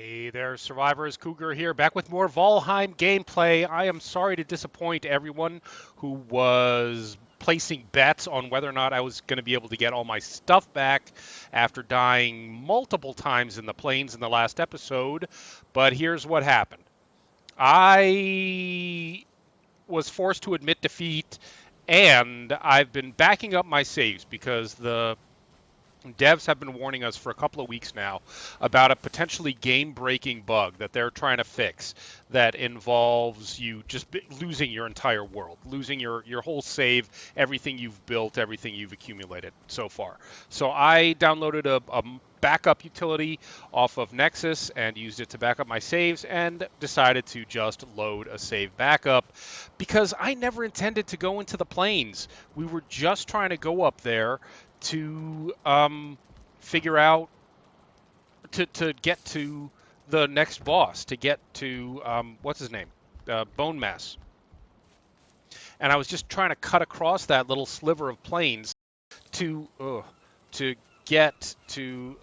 Hey there, survivors. Cougar here, back with more Valheim gameplay. I am sorry to disappoint everyone who was placing bets on whether or not I was going to be able to get all my stuff back after dying multiple times in the plains in the last episode. But here's what happened. I was forced to admit defeat, and I've been backing up my saves because the devs have been warning us for a couple of weeks now about a potentially game-breaking bug that they're trying to fix that involves you just losing your entire world, losing your whole save, everything you've built, everything you've accumulated so far. So I downloaded a backup utility off of Nexus and used it to back up my saves and decided to just load a save backup because I never intended to go into the plains. We were just trying to go up there to figure out to get to the next boss, to get to what's his name, Bone Mass. And I was just trying to cut across that little sliver of plains to to get to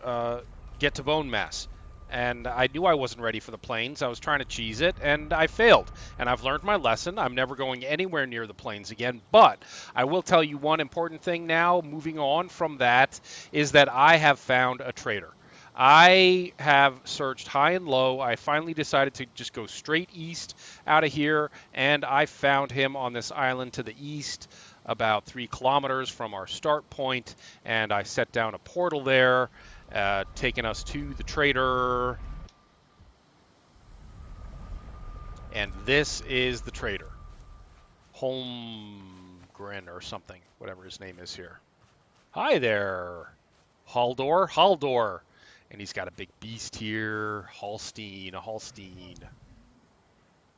Bone Mass. And I knew I wasn't ready for the plains. I was trying to cheese it, and I failed. And I've learned my lesson. I'm never going anywhere near the plains again. But I will tell you one important thing now, moving on from that, is that I have found a traitor. I have searched high and low. I finally decided to just go straight east out of here, and I found him on this island to the east, about 3 kilometers from our start point, and I set down a portal there, taking us to the trader. And this is the trader. Holmgren or something, whatever his name is here. Hi there, Haldor. And he's got a big beast here, a Holstein.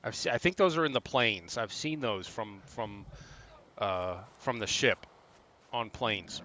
I think those are in the plains. I've seen those from the ship on planes.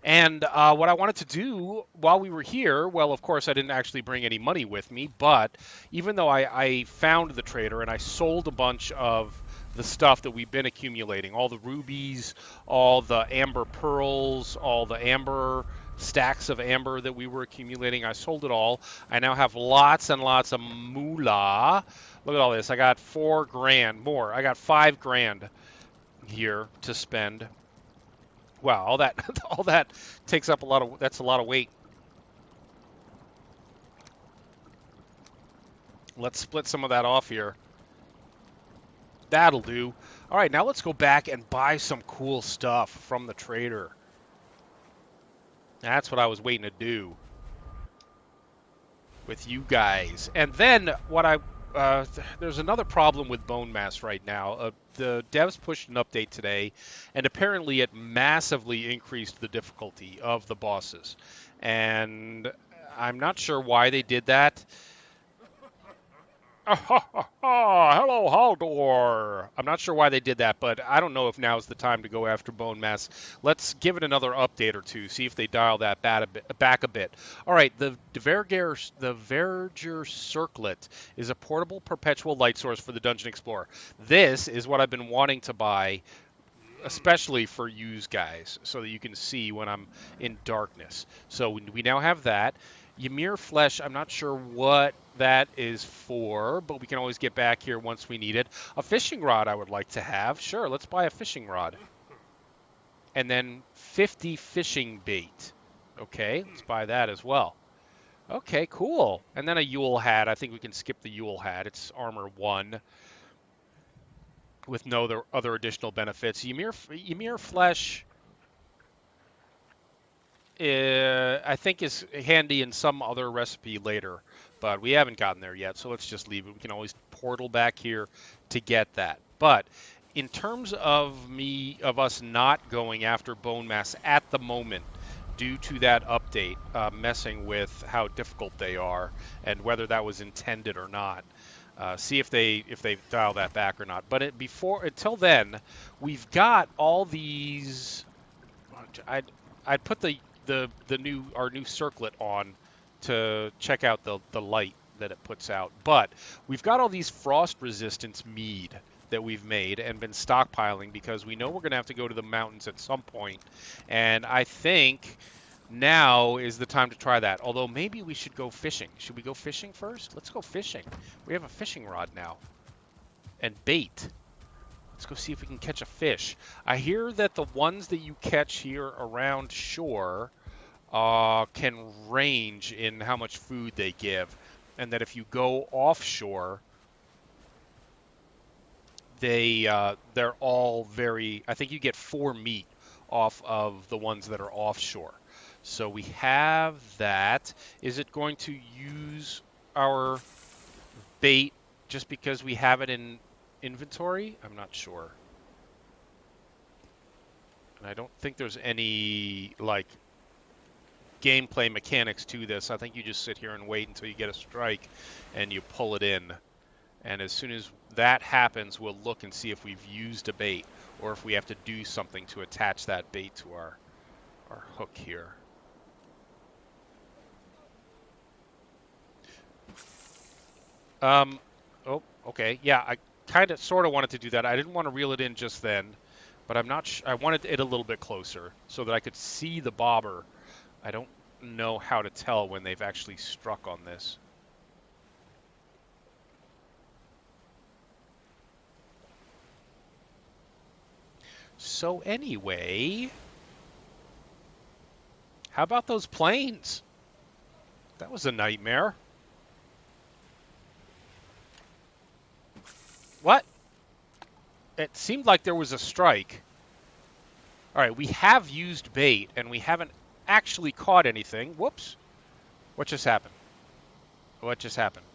And what I wanted to do while we were here, well, of course, I didn't actually bring any money with me, but even though I found the trader and I sold a bunch of the stuff that we've been accumulating, all the rubies, all the amber pearls, all the amber stacks of amber that we were accumulating, I sold it all. I now have lots and lots of moolah. Look at all this. I got 4 grand more. I got 5 grand here to spend. Wow, all that all that takes up that's a lot of weight. Let's split some of that off here. That'll do. All right, now let's go back and buy some cool stuff from the trader. That's what I was waiting to do with you guys. And then there's another problem with Bone Mass right now. The devs pushed an update today, and apparently it massively increased the difficulty of the bosses. And I'm not sure why they did that. Hello, Haldor. I'm not sure why they did that, but I don't know if now's the time to go after Bone Mass. Let's give it another update or two, see if they dial that back a bit. All right, the Verger Circlet is a portable perpetual light source for the Dungeon Explorer. This is what I've been wanting to buy, especially for you guys, so that you can see when I'm in darkness. So we now have that. Ymir Flesh, I'm not sure what that is for, but we can always get back here once we need it. A fishing rod I would like to have. Sure, let's buy a fishing rod. And then 50 fishing bait. Okay, let's buy that as well. Okay, cool. And then a Yule hat. I think we can skip the Yule hat. It's armor 1 with no other additional benefits. Ymir Flesh, I think is handy in some other recipe later, but we haven't gotten there yet, so let's just leave it. We can always portal back here to get that. But in terms of us not going after Bone Mass at the moment, due to that update messing with how difficult they are and whether that was intended or not. See if they dial that back or not. But until then, we've got all these. I'd put our new circlet on to check out the light that it puts out. But we've got all these frost resistance mead that we've made and been stockpiling because we know we're going to have to go to the mountains at some point. And I think Now is the time to try that. Although maybe we should go fishing. Should we go fishing first? Let's go fishing. We have a fishing rod now. And bait. Let's go see if we can catch a fish. I hear that the ones that you catch here around shore can range in how much food they give. And that if you go offshore, they're all very. I think you get 4 meat off of the ones that are offshore. So we have that. Is it going to use our bait just because we have it in inventory? I'm not sure. And I don't think there's any like gameplay mechanics to this. I think you just sit here and wait until you get a strike and you pull it in. And as soon as that happens, we'll look and see if we've used a bait or if we have to do something to attach that bait to our hook here. Oh, okay. Yeah, I kind of sort of wanted to do that. I didn't want to reel it in just then, but I'm not I wanted it a little bit closer so that I could see the bobber. I don't know how to tell when they've actually struck on this. So anyway, how about those planes? That was a nightmare. What? It seemed like there was a strike. All right, we have used bait, and we haven't actually caught anything. Whoops. What just happened? What just happened?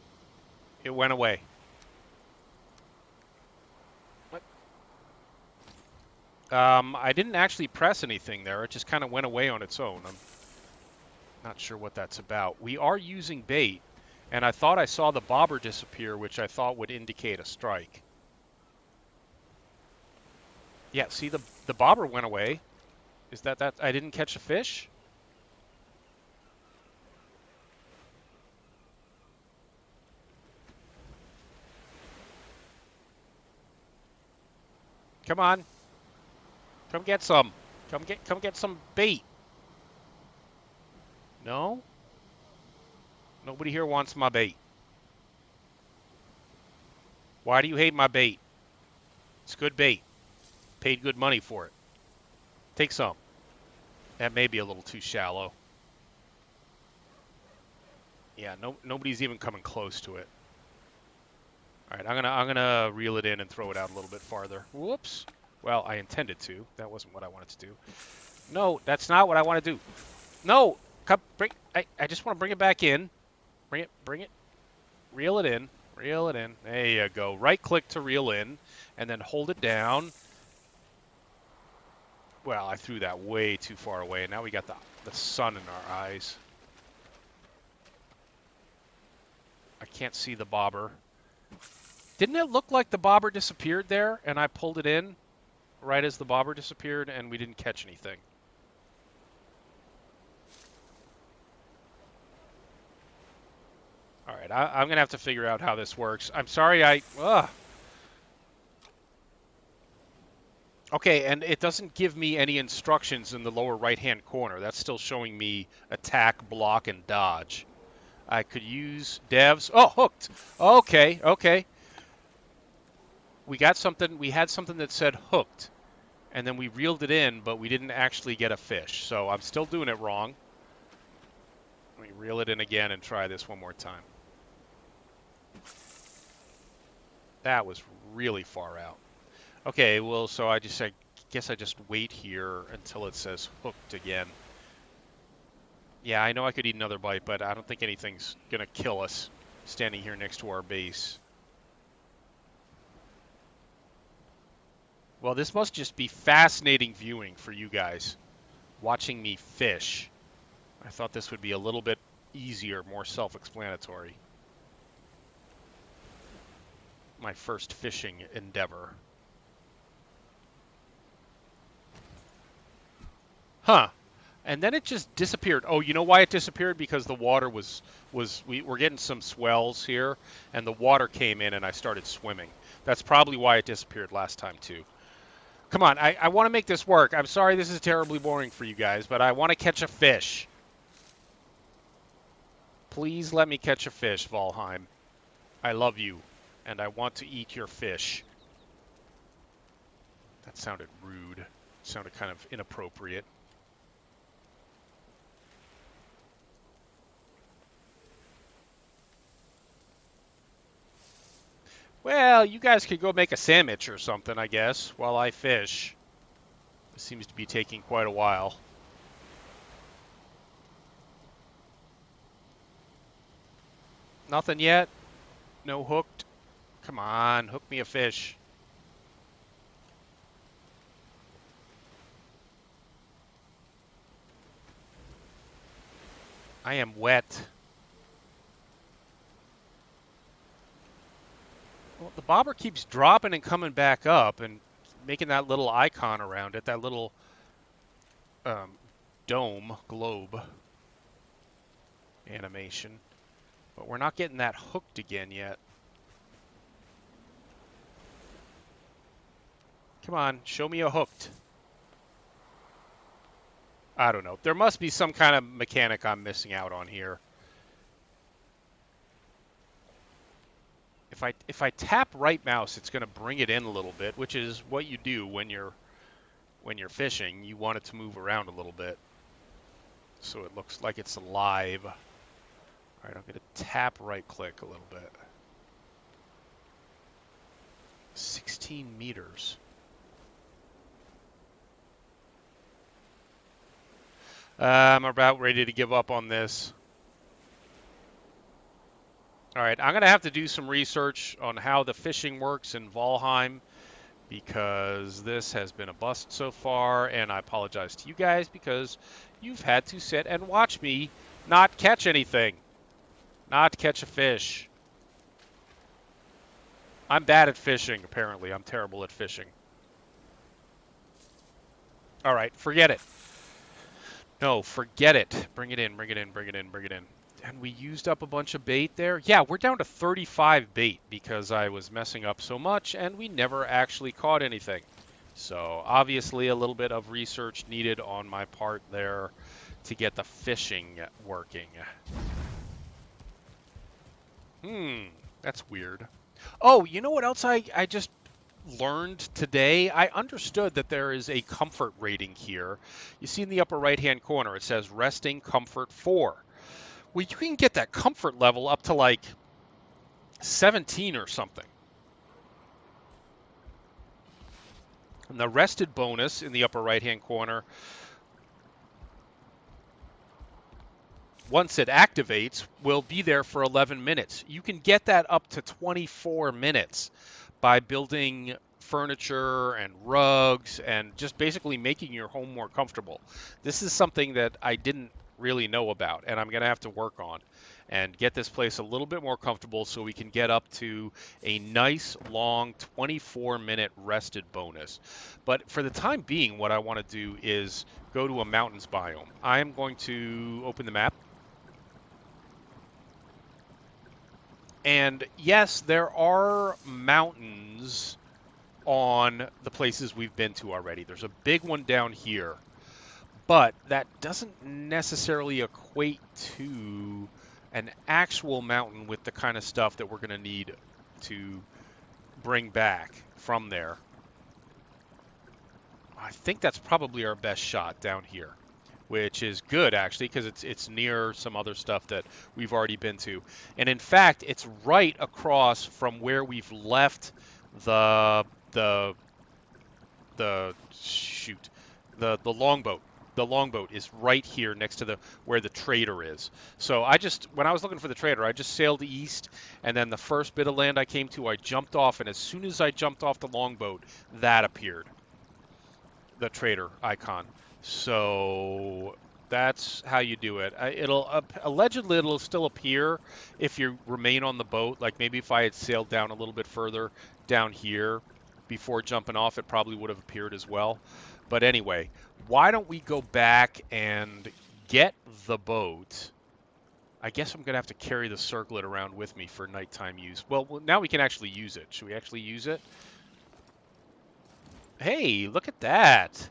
It went away. What? I didn't actually press anything there. It just kind of went away on its own. I'm not sure what that's about. We are using bait, and I thought I saw the bobber disappear, which I thought would indicate a strike. Yeah, see, the bobber went away. Is that I didn't catch a fish? Come on. Come get some. Come get some bait. No? Nobody here wants my bait. Why do you hate my bait? It's good bait. Paid good money for it. Take some. That may be a little too shallow. Yeah, nobody's even coming close to it. All right, I'm gonna reel it in and throw it out a little bit farther. Whoops. Well, I intended to. That wasn't what I wanted to do. No, that's not what I want to do. No, come bring. I just want to bring it back in. Bring it. Reel it in. Reel it in. There you go. Right click to reel in, and then hold it down. Well, I threw that way too far away, and now we got the sun in our eyes. I can't see the bobber. Didn't it look like the bobber disappeared there, and I pulled it in right as the bobber disappeared, and we didn't catch anything? All right, I'm going to have to figure out how this works. I'm sorry, Okay, and it doesn't give me any instructions in the lower right-hand corner. That's still showing me attack, block, and dodge. I could use devs. Oh, hooked. Okay, okay. We got something. We had something that said hooked, and then we reeled it in, but we didn't actually get a fish. So I'm still doing it wrong. Let me reel it in again and try this one more time. That was really far out. Okay, well, so I guess I just wait here until it says hooked again. Yeah, I know I could eat another bite, but I don't think anything's gonna kill us standing here next to our base. Well, this must just be fascinating viewing for you guys, watching me fish. I thought this would be a little bit easier, more self-explanatory. My first fishing endeavor. Huh. And then it just disappeared. Oh, you know why it disappeared? Because the water we're getting some swells here, and the water came in and I started swimming. That's probably why it disappeared last time too. Come on, I want to make this work. I'm sorry this is terribly boring for you guys, but I want to catch a fish. Please let me catch a fish, Valheim. I love you, and I want to eat your fish. That sounded rude. It sounded kind of inappropriate. Well, you guys could go make a sandwich or something, I guess, while I fish. This seems to be taking quite a while. Nothing yet? No hooked? Come on, hook me a fish. I am wet. Well, the bobber keeps dropping and coming back up and making that little icon around it, that little um, dome, globe animation. But we're not getting that hooked again yet. Come on, show me a hooked. I don't know. There must be some kind of mechanic I'm missing out on here. If I tap right mouse, it's going to bring it in a little bit, which is what you do when you're fishing. You want it to move around a little bit, so it looks like it's alive. All right, I'm going to tap right click a little bit. 16 meters. I'm about ready to give up on this. All right, I'm going to have to do some research on how the fishing works in Valheim because this has been a bust so far, and I apologize to you guys because you've had to sit and watch me not catch anything, not catch a fish. I'm bad at fishing, apparently. I'm terrible at fishing. All right, forget it. No, forget it. Bring it in, bring it in, bring it in, bring it in. And we used up a bunch of bait there. Yeah, we're down to 35 bait because I was messing up so much and we never actually caught anything. So obviously a little bit of research needed on my part there to get the fishing working. That's weird. Oh, you know what else I just learned today? I understood that there is a comfort rating here. You see in the upper right-hand corner, it says resting comfort 4. Well, you can get that comfort level up to like 17 or something. And the rested bonus in the upper right-hand corner, once it activates, will be there for 11 minutes. You can get that up to 24 minutes by building furniture and rugs and just basically making your home more comfortable. This is something that I didn't really know about, and I'm going to have to work on and get this place a little bit more comfortable so we can get up to a nice long 24-minute rested bonus. But for the time being, what I want to do is go to a mountains biome. I am going to open the map. And yes, there are mountains on the places we've been to already. There's a big one down here, but that doesn't necessarily equate to an actual mountain with the kind of stuff that we're going to need to bring back from there. I think that's probably our best shot down here, which is good actually because it's near some other stuff that we've already been to. And in fact, it's right across from where we've left the shoot, the longboat. The longboat is right here next to the where the trader is. So when I was looking for the trader, I just sailed east, and then the first bit of land I came to, I jumped off, and as soon as I jumped off the longboat, that appeared, the trader icon. So that's how you do it. Allegedly it'll still appear if you remain on the boat. Like maybe if I had sailed down a little bit further down here before jumping off, it probably would have appeared as well. But anyway, why don't we go back and get the boat? I guess I'm going to have to carry the circlet around with me for nighttime use. Well, now we can actually use it. Should we actually use it? Hey, look at that.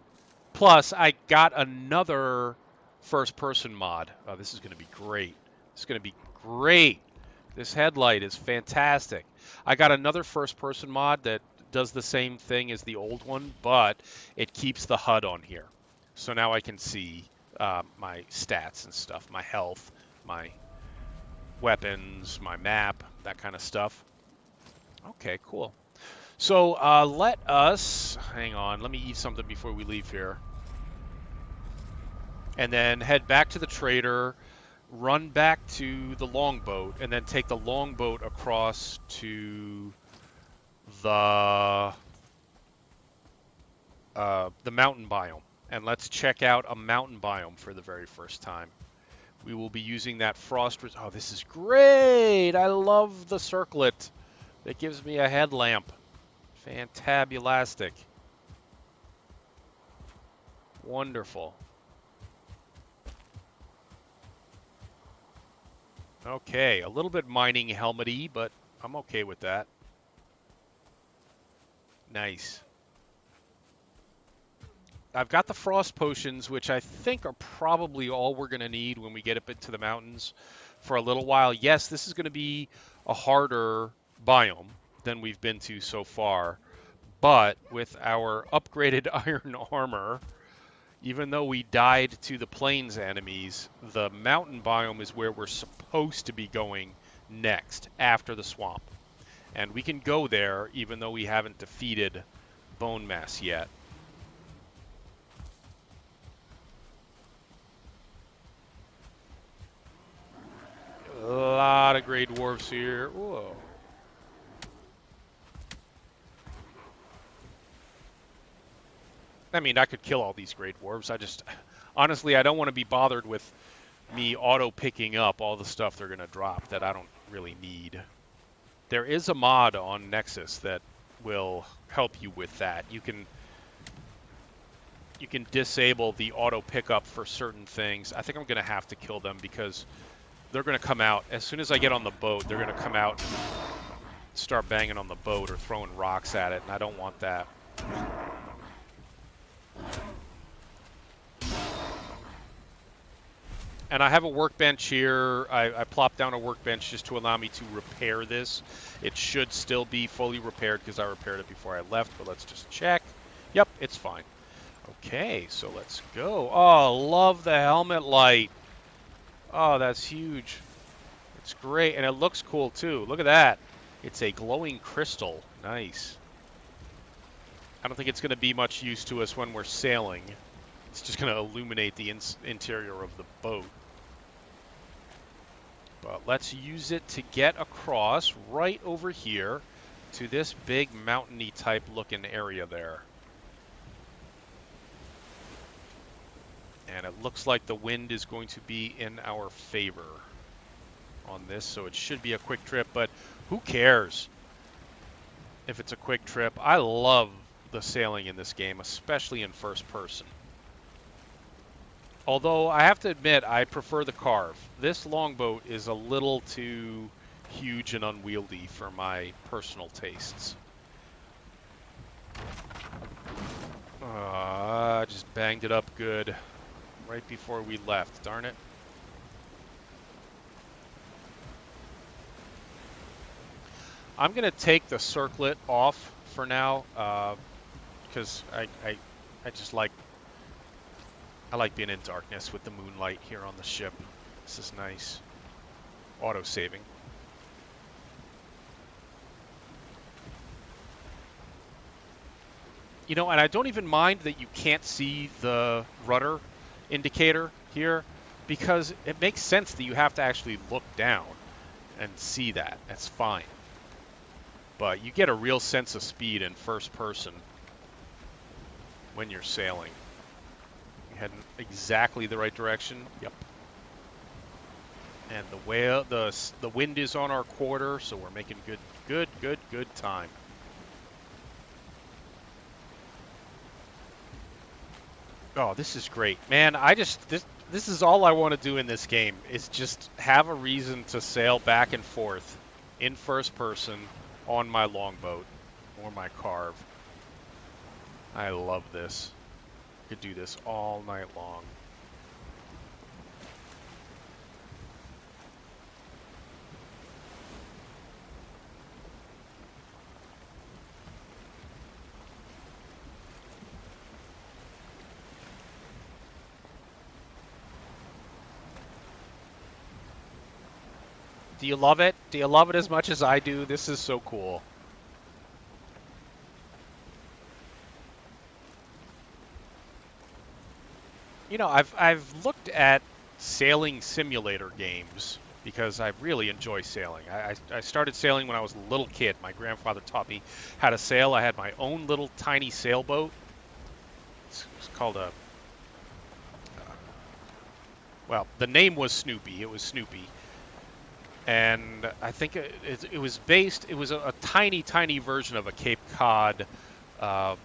Plus, I got another first-person mod. Oh, this is going to be great. This is going to be great. This headlight is fantastic. I got another first-person mod that does the same thing as the old one, but it keeps the HUD on here. So now I can see my stats and stuff, my health, my weapons, my map, that kind of stuff. Okay, cool. So let us, hang on, let me eat something before we leave here. And then head back to the trader, run back to the longboat, and then take the longboat across to the mountain biome. And let's check out a mountain biome for the very first time. We will be using that frost. Oh, this is great! I love the circlet. That gives me a headlamp. Fantabulastic. Wonderful. Okay, a little bit mining helmet-y, but I'm okay with that. Nice. I've got the frost potions, which I think are probably all we're going to need when we get up into the mountains for a little while. Yes, this is going to be a harder biome than we've been to so far, but with our upgraded iron armor, even though we died to the plains enemies, the mountain biome is where we're supposed to be going next, after the swamp. And we can go there even though we haven't defeated Bone Mass yet. A lot of great dwarves here. Whoa. I mean, I could kill all these great dwarves. Honestly, I don't want to be bothered with me auto-picking up all the stuff they're going to drop that I don't really need. There is a mod on Nexus that will help you with that. You can disable the auto pickup for certain things. I think I'm going to have to kill them because they're going to come out. As soon as I get on the boat, they're going to come out and start banging on the boat or throwing rocks at it, and I don't want that. And I have a workbench here. I plopped down a workbench just to allow me to repair this. It should still be fully repaired because I repaired it before I left, but let's just check. Yep, it's fine. Okay, so let's go. Oh, love the helmet light. Oh, that's huge. It's great, and it looks cool too. Look at that. It's a glowing crystal. Nice. I don't think it's going to be much use to us when we're sailing. It's just going to illuminate the interior of the boat. But let's use it to get across right over here to this big mountainy type looking area there. And it looks like the wind is going to be in our favor on this, so it should be a quick trip, but who cares if it's a quick trip? I love the sailing in this game, especially in first person. Although I have to admit, I prefer the carve. This longboat is a little too huge and unwieldy for my personal tastes. I just banged it up good right before we left, darn it. I'm going to take the circlet off for now because I just like being in darkness with the moonlight here on the ship. This is nice. Auto-saving. You know, and I don't even mind that you can't see the rudder indicator here because it makes sense that you have to actually look down and see that. That's fine. But you get a real sense of speed in first person when you're sailing. You head in exactly the right direction. Yep. And the wind is on our quarter, so we're making good time. Oh, this is great. Man, this is all I want to do in this game is just have a reason to sail back and forth in first person on my longboat or my carve. I love this. Could do this all night long. Do you love it? Do you love it as much as I do? This is so cool. You know, I've looked at sailing simulator games because I really enjoy sailing. I started sailing when I was a little kid. My grandfather taught me how to sail. I had my own little tiny sailboat. It's called a, well, the name was Snoopy. It was Snoopy. And I think it was based, it was a tiny, tiny version of a Cape Cod, uh,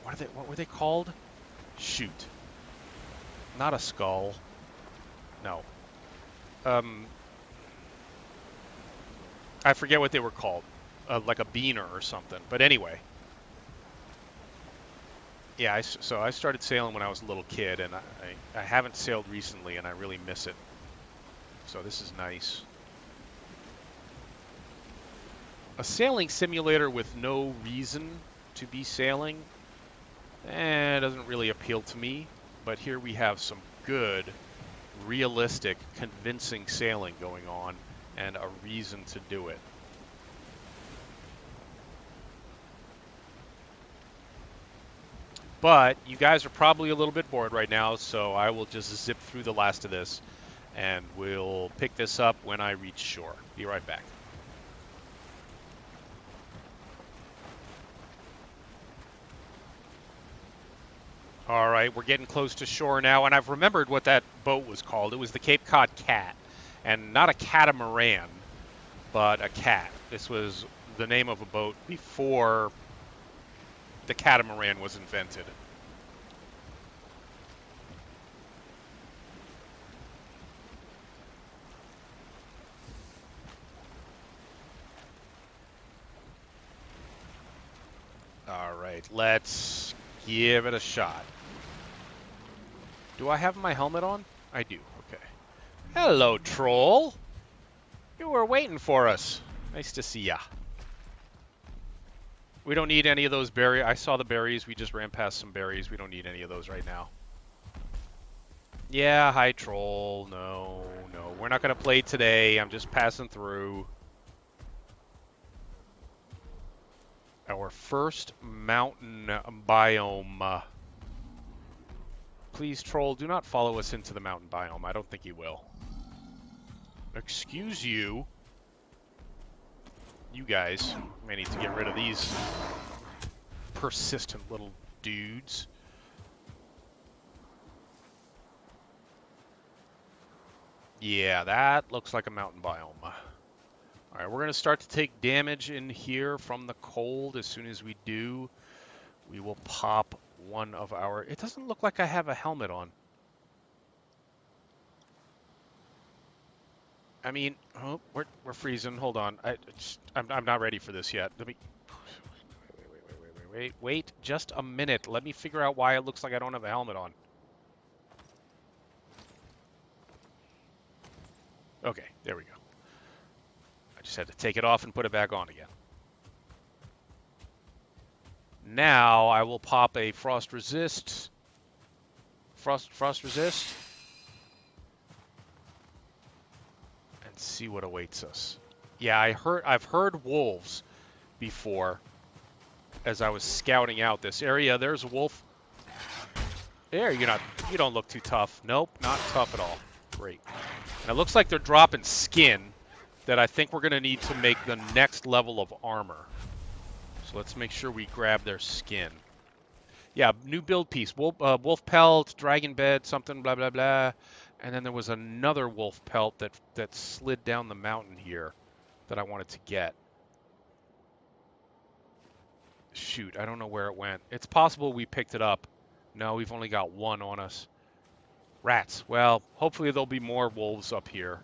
what were they called? Shoot. Not a skull. No. Um, I forget what they were called. Like a beaner or something. But anyway. Yeah, so I started sailing when I was a little kid, and I haven't sailed recently, and I really miss it. So this is nice. A sailing simulator with no reason to be sailing, doesn't really appeal to me. But here we have some good, realistic, convincing sailing going on, and a reason to do it. But you guys are probably a little bit bored right now, so I will just zip through the last of this, and we'll pick this up when I reach shore. Be right back. All right, we're getting close to shore now, and I've remembered what that boat was called. It was the Cape Cod Cat, and not a catamaran, but a cat. This was the name of a boat before the catamaran was invented. All right, let's give it a shot. Do I have my helmet on? I do, okay. Hello, troll. You were waiting for us. Nice to see ya. We don't need any of those berries. I saw the berries. We just ran past some berries. We don't need any of those right now. Yeah, hi, troll. No, no. We're not going to play today. I'm just passing through. Our first mountain biome. Please, troll, do not follow us into the mountain biome. I don't think you will. Excuse you. You guys may need to get rid of these persistent little dudes. Yeah, that looks like a mountain biome. All right, we're going to start to take damage in here from the cold. As soon as we do, we will pop one of our... It doesn't look like I have a helmet on. I mean, oh, we're freezing. Hold on. I'm not ready for this yet. Let me... Wait, just a minute. Let me figure out why it looks like I don't have a helmet on. Okay, there we go. I just had to take it off and put it back on again. Now I will pop a frost resist. Frost resist. And see what awaits us. Yeah, I've heard wolves before as I was scouting out this area. There's a wolf. There, you don't look too tough. Nope, not tough at all. Great. And it looks like they're dropping skin that I think we're going to need to make the next level of armor. So let's make sure we grab their skin. Yeah, new build piece. Wolf pelt, dragon bed, something, blah, blah, blah. And then there was another wolf pelt that slid down the mountain here that I wanted to get. Shoot, I don't know where it went. It's possible we picked it up. No, we've only got one on us. Rats. Well, hopefully there'll be more wolves up here.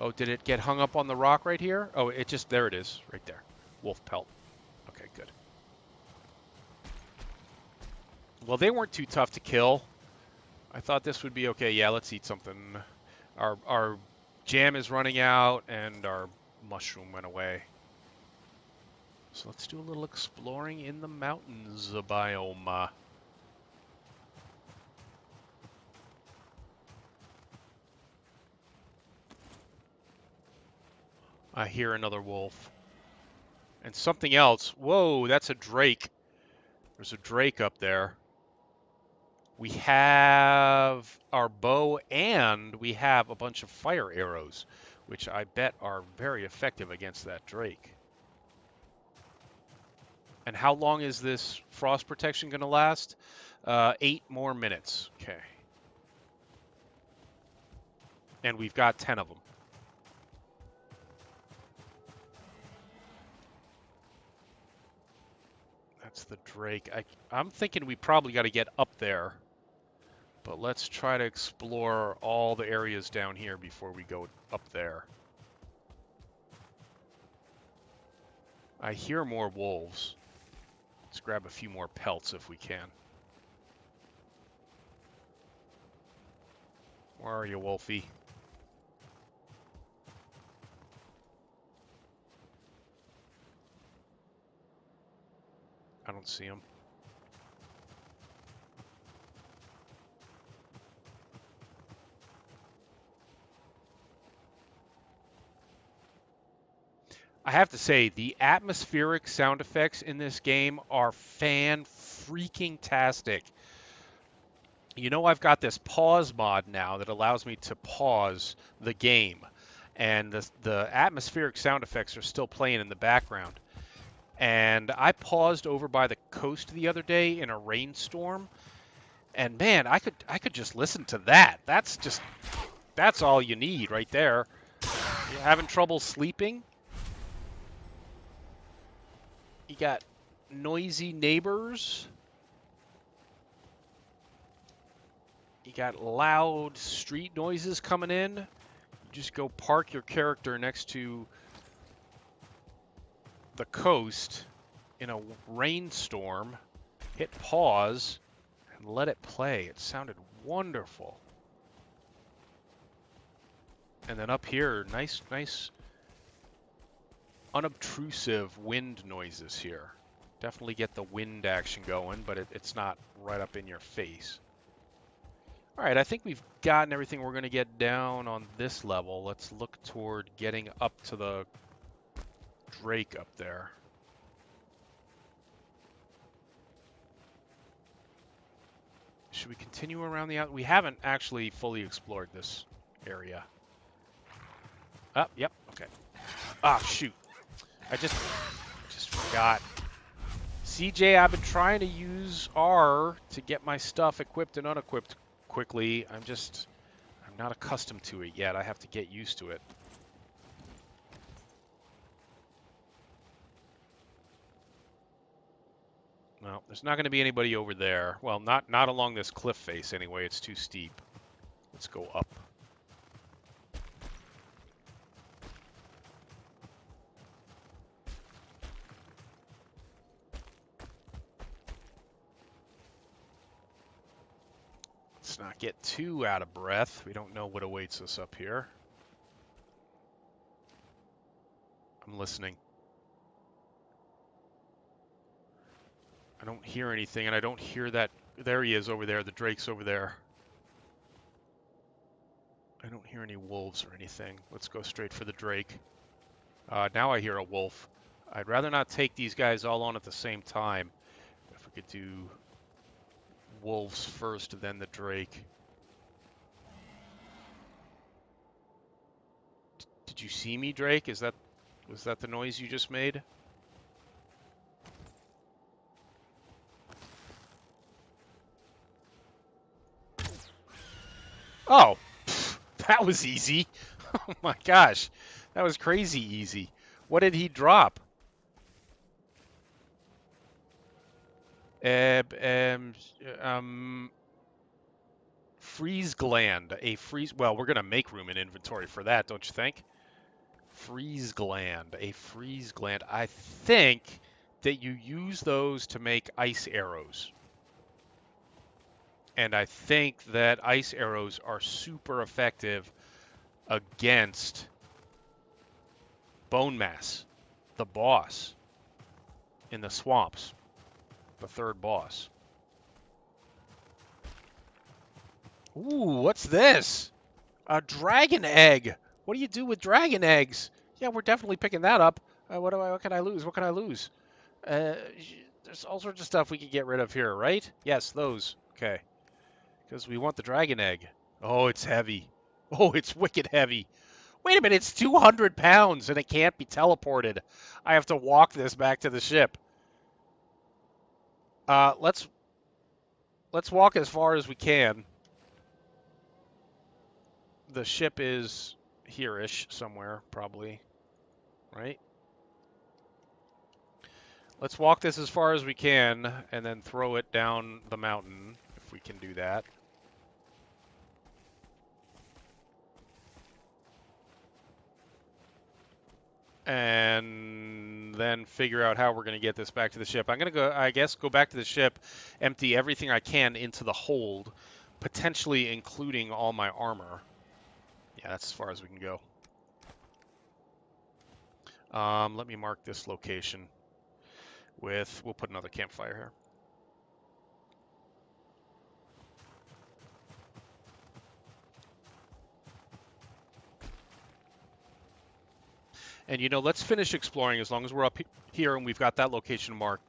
Oh, did it get hung up on the rock right here? Oh, there it is, right there. Wolf pelt. Okay, good. Well, they weren't too tough to kill. I thought this would be okay. Yeah, let's eat something. Our jam is running out, and our mushroom went away. So let's do a little exploring in the mountains biome. I hear another wolf. And something else. Whoa, that's a drake. There's a drake up there. We have our bow and we have a bunch of fire arrows, which I bet are very effective against that drake. And how long is this frost protection going to last? 8 more minutes. Okay. And we've got 10 of them. That's the drake. I'm thinking we probably got to get up there. But let's try to explore all the areas down here before we go up there. I hear more wolves. Let's grab a few more pelts if we can. Where are you, Wolfie? I don't see him. I have to say, the atmospheric sound effects in this game are fan-freaking-tastic. You know, I've got this pause mod now that allows me to pause the game, and the atmospheric sound effects are still playing in the background. And I paused over by the coast the other day in a rainstorm, and man, I could just listen to that. That's all you need right there. You're having trouble sleeping? You got noisy neighbors. You got loud street noises coming in. You just go park your character next to the coast in a rainstorm, hit pause, and let it play. It sounded wonderful. And then up here, nice unobtrusive wind noises here. Definitely get the wind action going, but it's not right up in your face. All right, I think we've gotten everything we're going to get down on this level. Let's look toward getting up to the drake up there. Should we continue around the out? We haven't actually fully explored this area. Oh, yep, okay. Ah, shoot. I just forgot. CJ, I've been trying to use R to get my stuff equipped and unequipped quickly. I'm not accustomed to it yet. I have to get used to it. Well, there's not going to be anybody over there. Well, not along this cliff face anyway. It's too steep. Let's go up. Let's not get too out of breath. We don't know what awaits us up here. I'm listening. I don't hear anything, and I don't hear that. There he is over there. The drake's over there. I don't hear any wolves or anything. Let's go straight for the drake. Now I hear a wolf. I'd rather not take these guys all on at the same time. If we could do wolves first, then the drake. Did you see me, Drake? Was that the noise you just made? Oh, that was easy. Oh my gosh, that was crazy easy. What did he drop? Freeze gland. Well, we're gonna make room in inventory for that, don't you think? Freeze gland. A freeze gland. I think that you use those to make ice arrows. And I think that ice arrows are super effective against Bone Mass, the boss in the swamps, the third boss. Ooh, what's this? A dragon egg. What do you do with dragon eggs? Yeah, we're definitely picking that up. What can I lose? What can I lose? There's all sorts of stuff we can get rid of here, right? Yes, those. Okay. Because we want the dragon egg. Oh, it's heavy. Oh, it's wicked heavy. Wait a minute, it's 200 pounds and it can't be teleported. I have to walk this back to the ship. Let's walk as far as we can. The ship is here-ish somewhere, probably. Right? Let's walk this as far as we can and then throw it down the mountain, if we can do that. And then figure out how we're going to get this back to the ship. I'm going to go, I guess, go back to the ship, empty everything I can into the hold, potentially including all my armor. Yeah, that's as far as we can go. Let me mark this location with, we'll put another campfire here. And, you know, let's finish exploring as long as we're up here and we've got that location marked.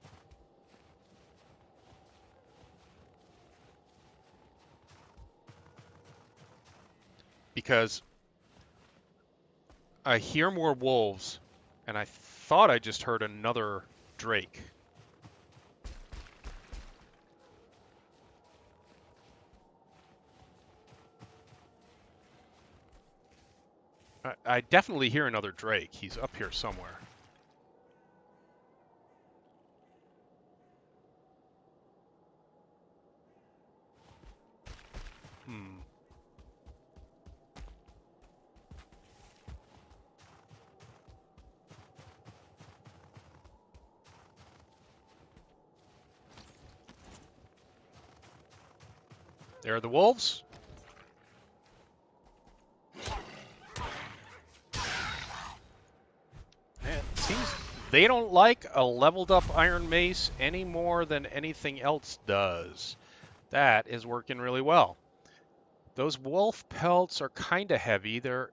Because I hear more wolves, and I thought I just heard another drake. I definitely hear another drake. He's up here somewhere. There are the wolves. Man, it seems they don't like a leveled up iron mace any more than anything else does. That is working really well. Those wolf pelts are kind of heavy. They're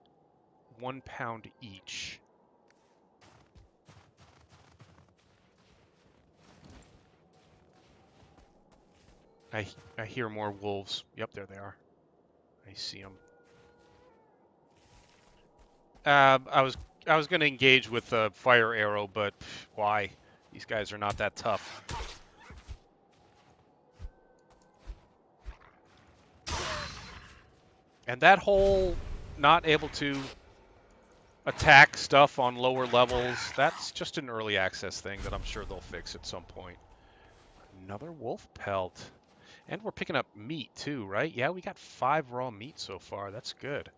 1 pound each. I hear more wolves. Yep, there they are. I see them. I was going to engage with a fire arrow, but why? These guys are not that tough. And that whole not able to attack stuff on lower levels, that's just an early access thing that I'm sure they'll fix at some point. Another wolf pelt. And we're picking up meat too, right? Yeah, we got 5 raw meat so far. That's good.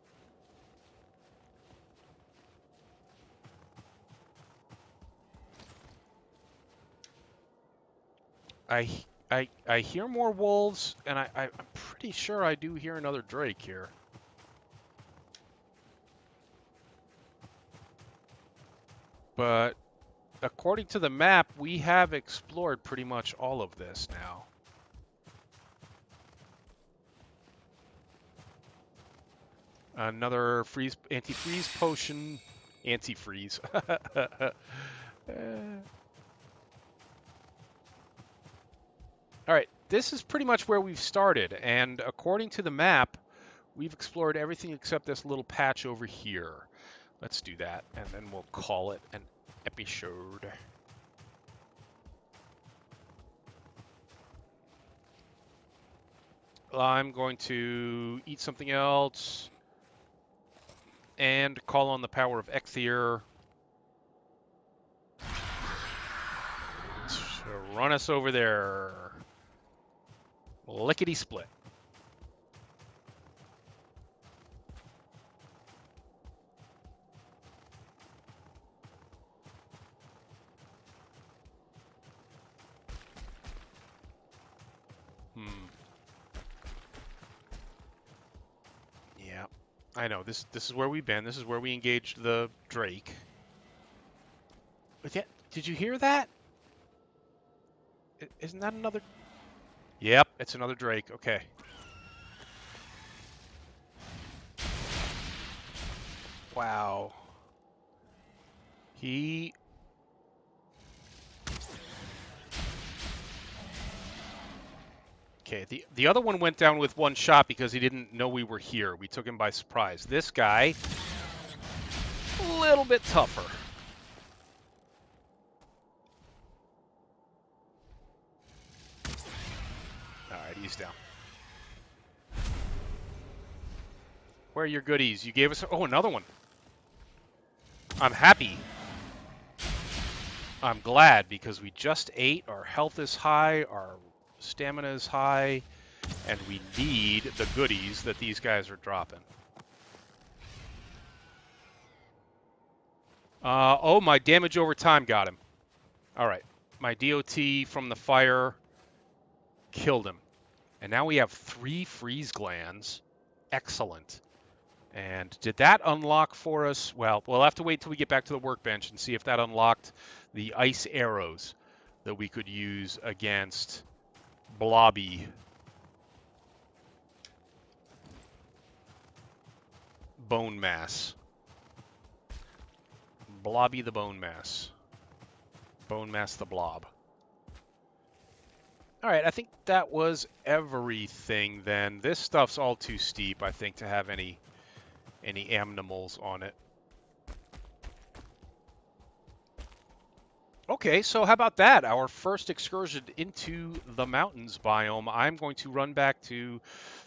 I hear more wolves, and I'm pretty sure I do hear another drake here. But according to the map, we have explored pretty much all of this now. Another anti-freeze potion. Anti-freeze. All right, this is pretty much where we've started, and according to the map, we've explored everything except this little patch over here. Let's do that, and then we'll call it an episode. I'm going to eat something else and call on the power of Exir to run us over there. Lickety split. I know, this is where we've been. This is where we engaged the Drake. But yeah, did you hear that? Isn't that another? Yep, it's another Drake. Okay. Wow. He... Okay, the other one went down with one shot because he didn't know we were here. We took him by surprise. This guy, a little bit tougher. All right, he's down. Where are your goodies? You gave us... Oh, another one. I'm happy. I'm glad because we just ate. Our health is high. Our stamina is high. And we need the goodies that these guys are dropping. Oh, my damage over time got him. All right. My DOT from the fire killed him. And now we have 3 freeze glands. Excellent. And did that unlock for us? Well, we'll have to wait till we get back to the workbench and see if that unlocked the ice arrows that we could use against Blobby. Bone mass. Blobby the bone mass. Bone mass the blob. All right, I think that was everything then. This stuff's all too steep, I think, to have any animals on it. Okay, so how about that? Our first excursion into the mountains biome. I'm going to run back to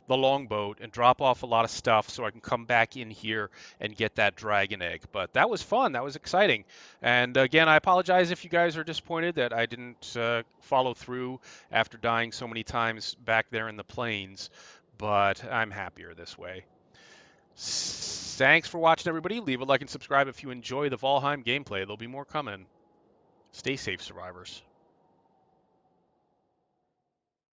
the longboat and drop off a lot of stuff so I can come back in here and get that dragon egg. But that was fun. That was exciting. And again, I apologize if you guys are disappointed that I didn't follow through after dying so many times back there in the plains. But I'm happier this way. Thanks for watching, everybody. Leave a like and subscribe if you enjoy the Valheim gameplay. There'll be more coming. Stay safe, survivors.